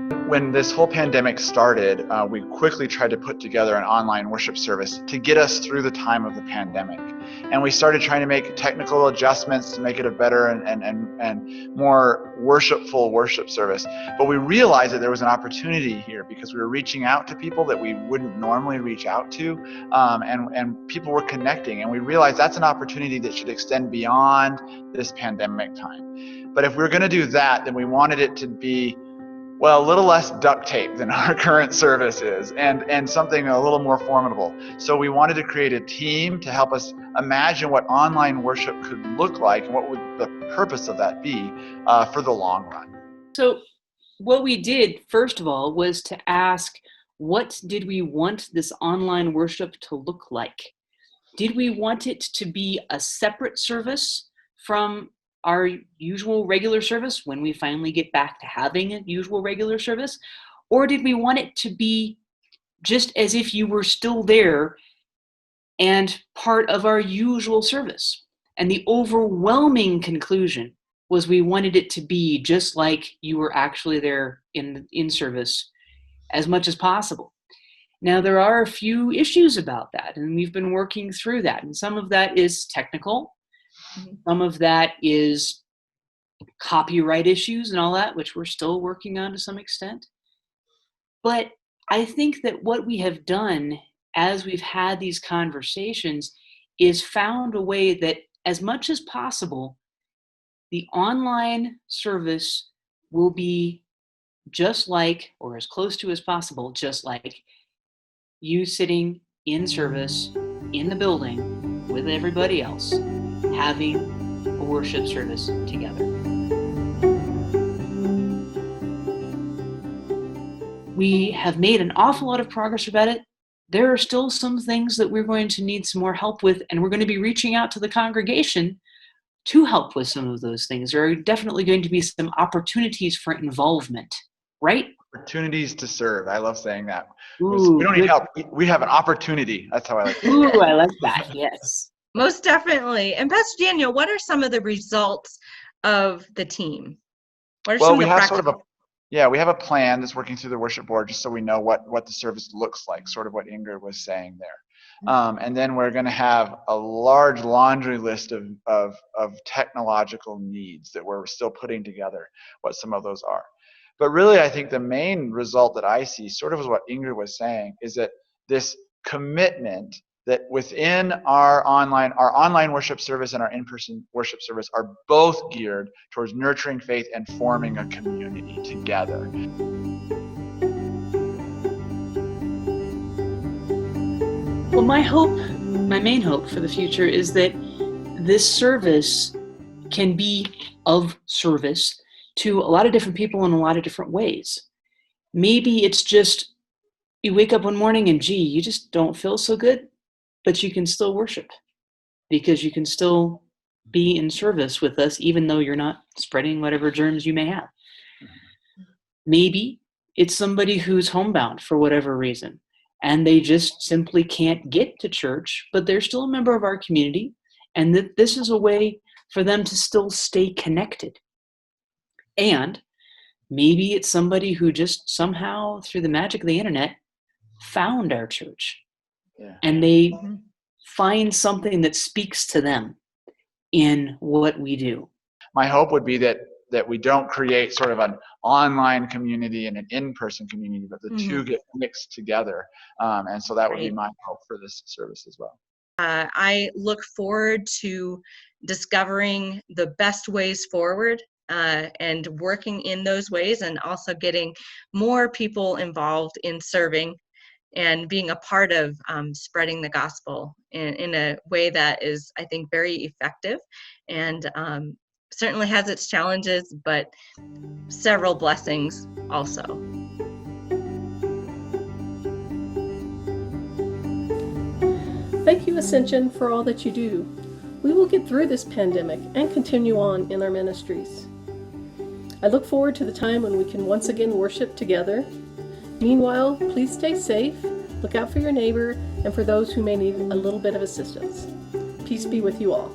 When this whole pandemic started, we quickly tried to put together an online worship service to get us through the time of the pandemic. And we started trying to make technical adjustments to make it a better and more worshipful worship service. But we realized that there was an opportunity here because we were reaching out to people that we wouldn't normally reach out to, and people were connecting. And we realized that's an opportunity that should extend beyond this pandemic time. But if we're going to do that, then we wanted it to be, well, a little less duct tape than our current service is, and something a little more formidable. So we wanted to create a team to help us imagine what online worship could look like and what would the purpose of that be for the long run. So what we did, first of all, was to ask, what did we want this online worship to look like? Did we want it to be a separate service from our usual regular service when we finally get back to having a usual regular service? Or did we want it to be just as if you were still there and part of our usual service? And the overwhelming conclusion was we wanted it to be just like you were actually there in service as much as possible. Now, there are a few issues about that, and we've been working through that. And some of that is technical. Some of that is copyright issues and all that, which we're still working on to some extent. But I think that what we have done as we've had these conversations is found a way that, as much as possible, the online service will be just like, or as close to as possible, just like you sitting in service in the building with everybody else, having a worship service together. We have made an awful lot of progress about it. There are still some things that we're going to need some more help with, and we're going to be reaching out to the congregation to help with some of those things. There are definitely going to be some opportunities for involvement, right? Opportunities to serve. I love saying that. Ooh, we don't need help. We have an opportunity. That's how I like it. Ooh, I like that. Yes. Most definitely. And Pastor Daniel, what are some of the results of the team? What are some of the practical? We have a plan that's working through the worship board, just so we know what the service looks like, sort of what Ingrid was saying there. And then we're going to have a large laundry list of technological needs that we're still putting together, what some of those are. But really, I think the main result that I see, sort of is what Ingrid was saying, is that this commitment that within our online worship service and our in-person worship service are both geared towards nurturing faith and forming a community together. Well, my main hope for the future is that this service can be of service to a lot of different people in a lot of different ways. Maybe it's just you wake up one morning and you just don't feel so good, but you can still worship because you can still be in service with us, even though you're not spreading whatever germs you may have. Maybe it's somebody who's homebound for whatever reason, and they just simply can't get to church, but they're still a member of our community, and that this is a way for them to still stay connected. And maybe it's somebody who just somehow, through the magic of the internet, found our church. Yeah. And they find something that speaks to them in what we do. My hope would be that we don't create sort of an online community and an in-person community, but the two get mixed together. And so that would be my hope for this service as well. I look forward to discovering the best ways forward and working in those ways, and also getting more people involved in serving and being a part of spreading the gospel in a way that is, I think, very effective, and certainly has its challenges, but several blessings also. Thank you, Ascension, for all that you do. We will get through this pandemic and continue on in our ministries. I look forward to the time when we can once again worship together. Meanwhile, please stay safe, look out for your neighbor, and for those who may need a little bit of assistance. Peace be with you all.